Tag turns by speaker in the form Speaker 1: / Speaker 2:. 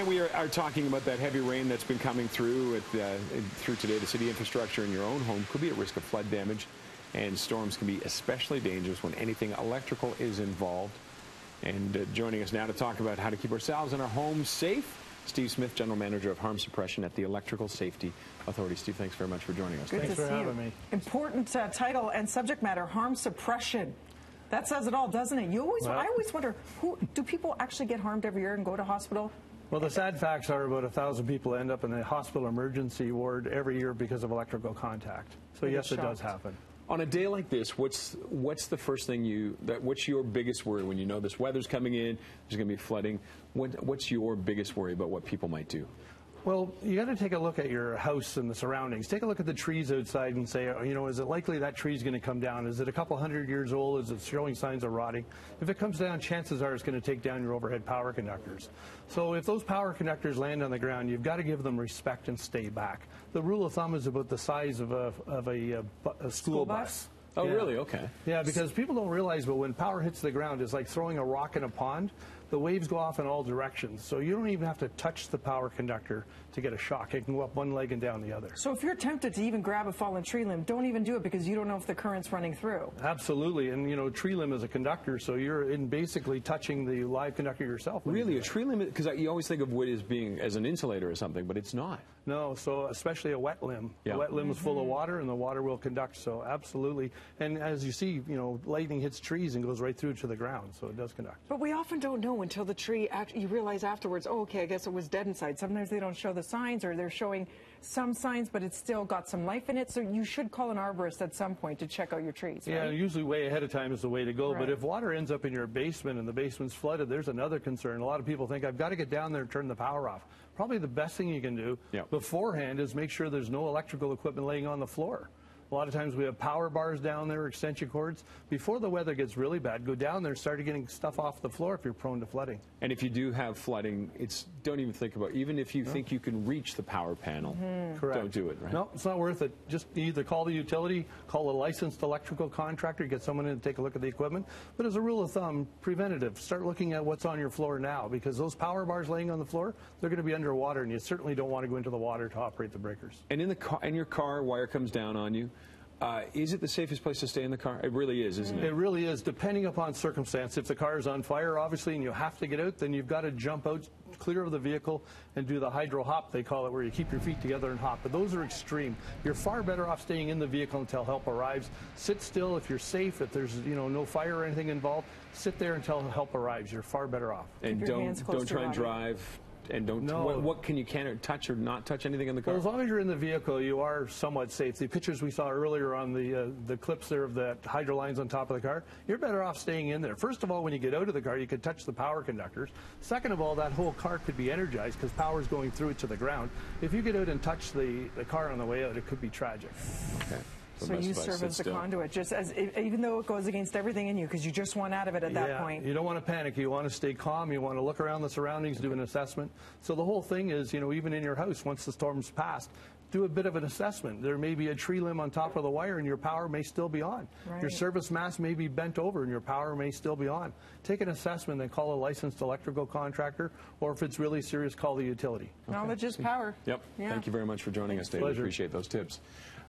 Speaker 1: And we are talking about that heavy rain that's been coming through through today. The city infrastructure in your own home could be at risk of flood damage, and storms can be especially dangerous when anything electrical is involved. And joining us now to talk about how to keep ourselves and our homes safe, Steve Smith, General Manager of Harm Suppression at the Electrical Safety Authority. Steve, thanks very much for joining us.
Speaker 2: Thanks for having me. Important title and subject matter, harm suppression. That says it all, doesn't it? I always wonder, do people actually get harmed every year and go to hospital?
Speaker 3: Well, the sad facts are about 1,000 people end up in the hospital emergency ward every year because of electrical contact. So yes, it does happen.
Speaker 1: On a day like this, what's the first thing what's your biggest worry when you know this weather's coming in, there's going to be flooding? What's your biggest worry about what people might do?
Speaker 3: Well, you got to take a look at your house and the surroundings. Take a look at the trees outside and say, you know, is it likely that tree's going to come down? Is it a couple hundred years old? Is it showing signs of rotting? If it comes down, chances are it's going to take down your overhead power conductors. So if those power conductors land on the ground, you've got to give them respect and stay back. The rule of thumb is about the size of a school bus.
Speaker 1: Oh, yeah. Really? Okay.
Speaker 3: Yeah, because people don't realize, but when power hits the ground, it's like throwing a rock in a pond. The waves go off in all directions, so you don't even have to touch the power conductor to get a shock. It can go up one leg and down the other.
Speaker 2: So if you're tempted to even grab a fallen tree limb, don't even do it because you don't know if the current's running through.
Speaker 3: Absolutely, and you know, tree limb is a conductor, so you're basically touching the live conductor yourself.
Speaker 1: Really, a tree limb? Because you always think of wood as being as an insulator or something, but it's not.
Speaker 3: No, so especially a wet limb. Yeah. A wet limb is full of water, and the water will conduct. So absolutely, and as you see, you know, lightning hits trees and goes right through to the ground, so it does conduct.
Speaker 2: But we often don't know until the tree. You realize afterwards, oh, okay, I guess it was dead inside. Sometimes they don't show the signs, or they're showing some signs, but it's still got some life in it. So you should call an arborist at some point to check out your trees. Right?
Speaker 3: Yeah, usually way ahead of time is the way to go. Right. But if water ends up in your basement and the basement's flooded, there's another concern. A lot of people think, I've got to get down there and turn the power off. Probably the best thing you can do beforehand is make sure there's no electrical equipment laying on the floor. A lot of times we have power bars down there, extension cords. Before the weather gets really bad, go down there and start getting stuff off the floor if you're prone to flooding.
Speaker 1: And if you do have flooding, don't even think about it. Even if you think you can reach the power panel, don't do it, right?
Speaker 3: No, it's not worth it. Just either call the utility, call a licensed electrical contractor, get someone in to take a look at the equipment. But as a rule of thumb, preventative, start looking at what's on your floor now, because those power bars laying on the floor, they're going to be underwater, and you certainly don't want to go into the water to operate the breakers.
Speaker 1: And in your car, wire comes down on you. Is it the safest place to stay in the car? It really is, isn't it?
Speaker 3: It really is, depending upon circumstance. If the car is on fire, obviously, and you have to get out, then you've got to jump out, clear of the vehicle, and do the hydro hop, they call it, where you keep your feet together and hop. But those are extreme. You're far better off staying in the vehicle until help arrives. Sit still if you're safe. If there's no fire or anything involved, sit there until help arrives. You're far better off.
Speaker 1: And don't try and drive. And what can you touch or not touch anything in the car?
Speaker 3: Well, as long as you're in the vehicle, you are somewhat safe. The pictures we saw earlier on the clips there of the hydro lines on top of the car, you're better off staying in there. First of all, when you get out of the car, you could touch the power conductors. Second of all, that whole car could be energized because power is going through it to the ground. If you get out and touch the car on the way out, it could be tragic.
Speaker 1: Okay.
Speaker 2: So you serve as the conduit, just even though it goes against everything in you, because you just want out of it at that point.
Speaker 3: You don't want to panic. You want to stay calm. You want to look around the surroundings, do an assessment. So the whole thing is, even in your house, once the storm's passed, do a bit of an assessment. There may be a tree limb on top of the wire and your power may still be on. Right. Your service mast may be bent over and your power may still be on. Take an assessment, then call a licensed electrical contractor, or if it's really serious, call the utility.
Speaker 2: Knowledge is power.
Speaker 1: Yep. Yeah. Thank you very much for joining us, Dave. We appreciate those tips.